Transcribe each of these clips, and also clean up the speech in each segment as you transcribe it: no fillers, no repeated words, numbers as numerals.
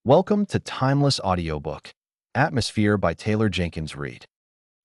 Welcome to Timeless Audiobook, Atmosphere by Taylor Jenkins Reid.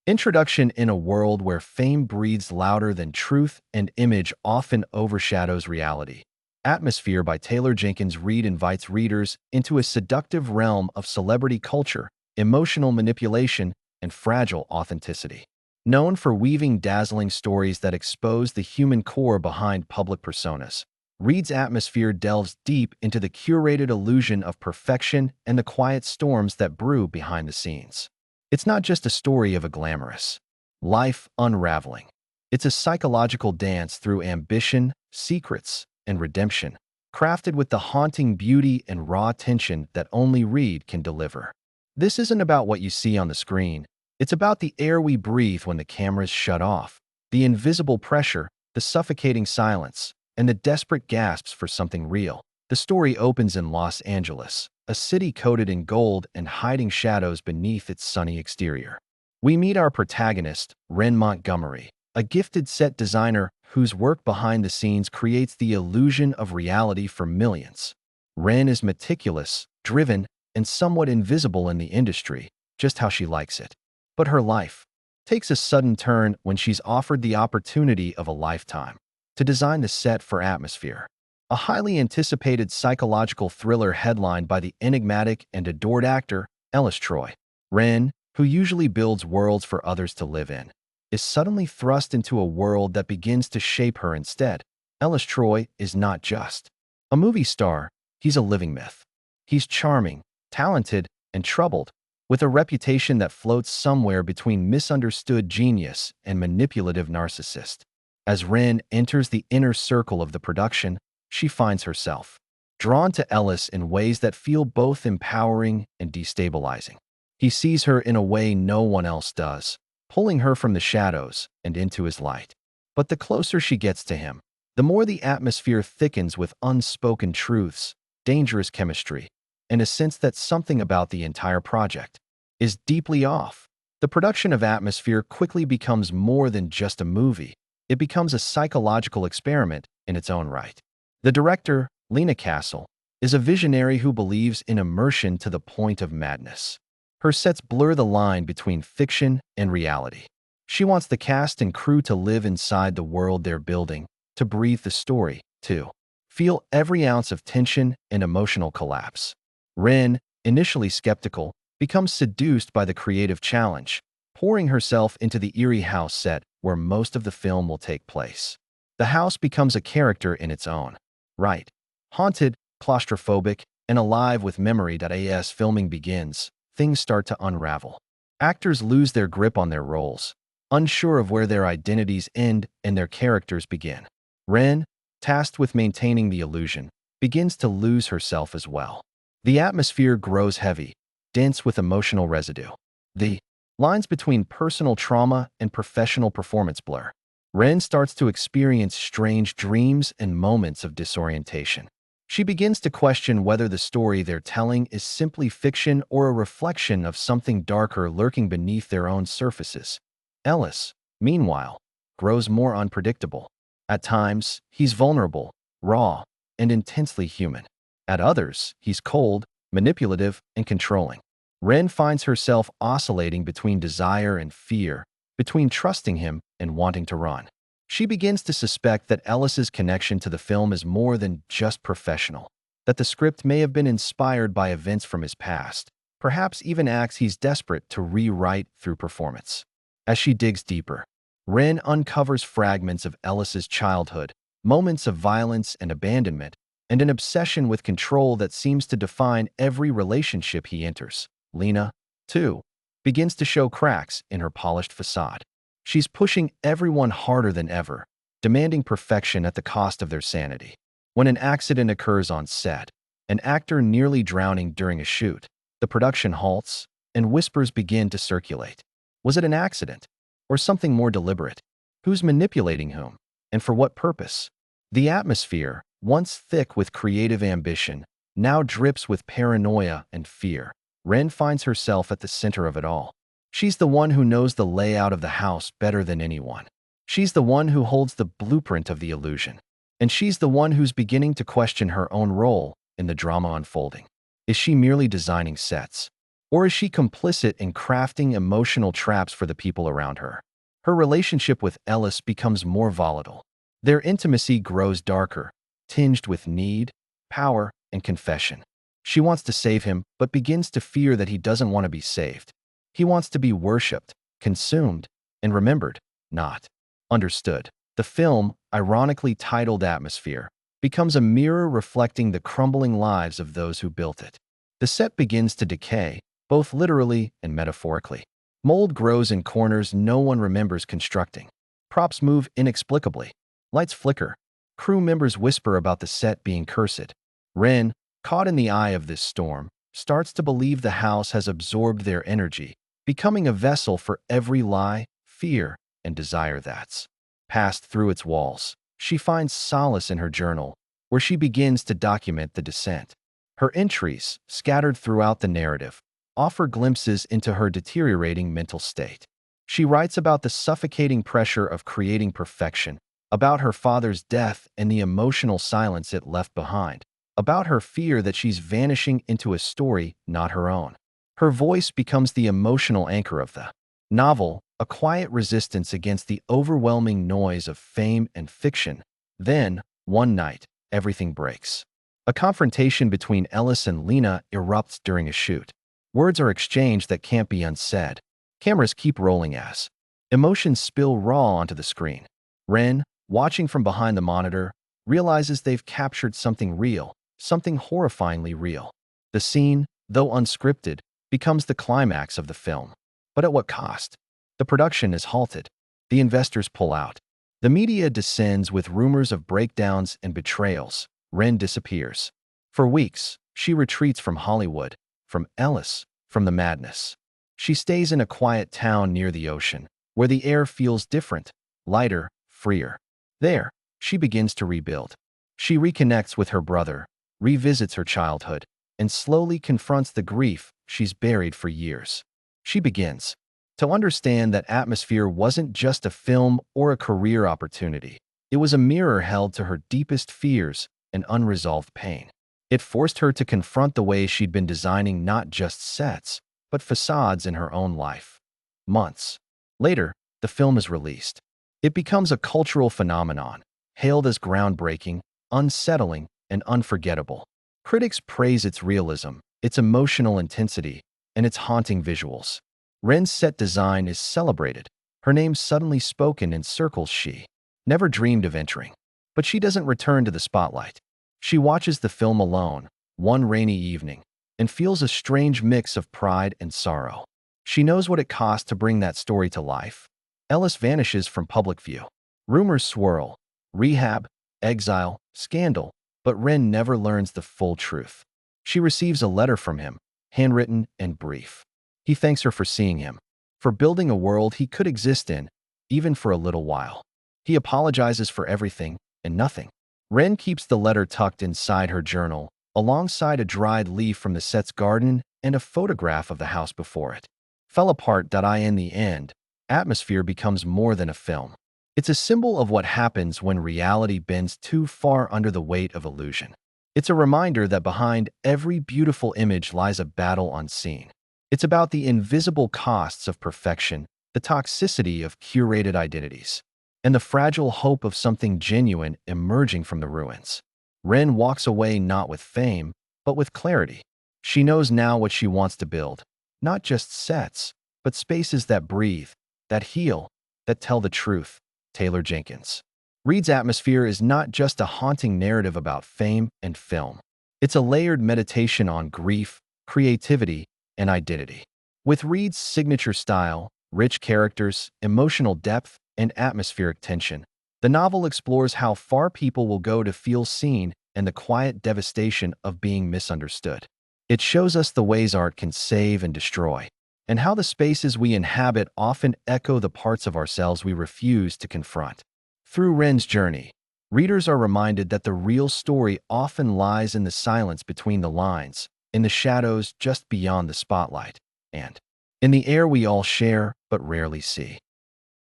Introduction. In a world where fame breathes louder than truth and image often overshadows reality, Atmosphere by Taylor Jenkins Reid invites readers into a seductive realm of celebrity culture, emotional manipulation, and fragile authenticity. Known for weaving dazzling stories that expose the human core behind public personas, Reid's Atmosphere delves deep into the curated illusion of perfection and the quiet storms that brew behind the scenes. It's not just a story of a glamorous life unraveling. It's a psychological dance through ambition, secrets, and redemption, crafted with the haunting beauty and raw tension that only Reid can deliver. This isn't about what you see on the screen. It's about the air we breathe when the cameras shut off, the invisible pressure, the suffocating silence, and the desperate gasps for something real. The story opens in Los Angeles, a city coated in gold and hiding shadows beneath its sunny exterior. We meet our protagonist, Wren Montgomery, a gifted set designer whose work behind the scenes creates the illusion of reality for millions. Wren is meticulous, driven, and somewhat invisible in the industry, just how she likes it. But her life takes a sudden turn when she's offered the opportunity of a lifetime to design the set for Atmosphere, a highly anticipated psychological thriller headlined by the enigmatic and adored actor Ellis Troy. Wren, who usually builds worlds for others to live in, is suddenly thrust into a world that begins to shape her instead. Ellis Troy is not just a movie star, he's a living myth. He's charming, talented, and troubled, with a reputation that floats somewhere between misunderstood genius and manipulative narcissist. As Wren enters the inner circle of the production, she finds herself drawn to Ellis in ways that feel both empowering and destabilizing. He sees her in a way no one else does, pulling her from the shadows and into his light. But the closer she gets to him, the more the atmosphere thickens with unspoken truths, dangerous chemistry, and a sense that something about the entire project is deeply off. The production of Atmosphere quickly becomes more than just a movie. It becomes a psychological experiment in its own right. The director, Lena Castle, is a visionary who believes in immersion to the point of madness. Her sets blur the line between fiction and reality. She wants the cast and crew to live inside the world they're building, to breathe the story, to feel every ounce of tension and emotional collapse. Wren, initially skeptical, becomes seduced by the creative challenge, pouring herself into the eerie house set where most of the film will take place. The house becomes a character in its own right. Haunted, claustrophobic, and alive with memory. As filming begins, things start to unravel. Actors lose their grip on their roles, unsure of where their identities end and their characters begin. Wren, tasked with maintaining the illusion, begins to lose herself as well. The atmosphere grows heavy, dense with emotional residue. The lines between personal trauma and professional performance blur. Wren starts to experience strange dreams and moments of disorientation. She begins to question whether the story they're telling is simply fiction or a reflection of something darker lurking beneath their own surfaces. Ellis, meanwhile, grows more unpredictable. At times, he's vulnerable, raw, and intensely human. At others, he's cold, manipulative, and controlling. Wren finds herself oscillating between desire and fear, between trusting him and wanting to run. She begins to suspect that Ellis's connection to the film is more than just professional, that the script may have been inspired by events from his past, perhaps even acts he's desperate to rewrite through performance. As she digs deeper, Wren uncovers fragments of Ellis's childhood, moments of violence and abandonment, and an obsession with control that seems to define every relationship he enters. Lena, too, begins to show cracks in her polished facade. She's pushing everyone harder than ever, demanding perfection at the cost of their sanity. When an accident occurs on set, an actor nearly drowning during a shoot, the production halts and whispers begin to circulate. Was it an accident? Or something more deliberate? Who's manipulating whom? And for what purpose? The atmosphere, once thick with creative ambition, now drips with paranoia and fear. Wren finds herself at the center of it all. She's the one who knows the layout of the house better than anyone. She's the one who holds the blueprint of the illusion. And she's the one who's beginning to question her own role in the drama unfolding. Is she merely designing sets? Or is she complicit in crafting emotional traps for the people around her? Her relationship with Ellis becomes more volatile. Their intimacy grows darker, tinged with need, power, and confession. She wants to save him, but begins to fear that he doesn't want to be saved. He wants to be worshipped, consumed, and remembered, not understood. The film, ironically titled Atmosphere, becomes a mirror reflecting the crumbling lives of those who built it. The set begins to decay, both literally and metaphorically. Mold grows in corners no one remembers constructing. Props move inexplicably. Lights flicker. Crew members whisper about the set being cursed. Wren, caught in the eye of this storm, starts to believe the house has absorbed their energy, becoming a vessel for every lie, fear, and desire that's passed through its walls. She finds solace in her journal, where she begins to document the descent. Her entries, scattered throughout the narrative, offer glimpses into her deteriorating mental state. She writes about the suffocating pressure of creating perfection, about her father's death and the emotional silence it left behind, about her fear that she's vanishing into a story not her own. Her voice becomes the emotional anchor of the novel, a quiet resistance against the overwhelming noise of fame and fiction. Then, one night, everything breaks. A confrontation between Ellis and Lena erupts during a shoot. Words are exchanged that can't be unsaid. Cameras keep rolling as emotions spill raw onto the screen. Wren, watching from behind the monitor, realizes they've captured something real, something horrifyingly real. The scene, though unscripted, becomes the climax of the film. But at what cost? The production is halted. The investors pull out. The media descends with rumors of breakdowns and betrayals. Wren disappears. For weeks, she retreats from Hollywood, from Ellis, from the madness. She stays in a quiet town near the ocean, where the air feels different, lighter, freer. There, she begins to rebuild. She reconnects with her brother, revisits her childhood, and slowly confronts the grief she's buried for years. She begins to understand that Atmosphere wasn't just a film or a career opportunity. It was a mirror held to her deepest fears and unresolved pain. It forced her to confront the way she'd been designing not just sets, but facades in her own life. Months later, the film is released. It becomes a cultural phenomenon, hailed as groundbreaking, unsettling, and unforgettable. Critics praise its realism, its emotional intensity, and its haunting visuals. Wren's set design is celebrated, her name suddenly spoken in circles she never dreamed of entering. But she doesn't return to the spotlight. She watches the film alone, one rainy evening, and feels a strange mix of pride and sorrow. She knows what it cost to bring that story to life. Ellis vanishes from public view. Rumors swirl: rehab, exile, scandal, but Wren never learns the full truth. She receives a letter from him, handwritten and brief. He thanks her for seeing him, for building a world he could exist in, even for a little while. He apologizes for everything and nothing. Wren keeps the letter tucked inside her journal, alongside a dried leaf from the set's garden and a photograph of the house before it. Fell apart. In the end, Atmosphere becomes more than a film. It's a symbol of what happens when reality bends too far under the weight of illusion. It's a reminder that behind every beautiful image lies a battle unseen. It's about the invisible costs of perfection, the toxicity of curated identities, and the fragile hope of something genuine emerging from the ruins. Wren walks away not with fame, but with clarity. She knows now what she wants to build, not just sets, but spaces that breathe, that heal, that tell the truth. Taylor Jenkins Reid's Atmosphere is not just a haunting narrative about fame and film. It's a layered meditation on grief, creativity, and identity. With Reid's signature style, rich characters, emotional depth, and atmospheric tension, the novel explores how far people will go to feel seen and the quiet devastation of being misunderstood. It shows us the ways art can save and destroy, and how the spaces we inhabit often echo the parts of ourselves we refuse to confront. Through Wren's journey, readers are reminded that the real story often lies in the silence between the lines, in the shadows just beyond the spotlight, and in the air we all share but rarely see.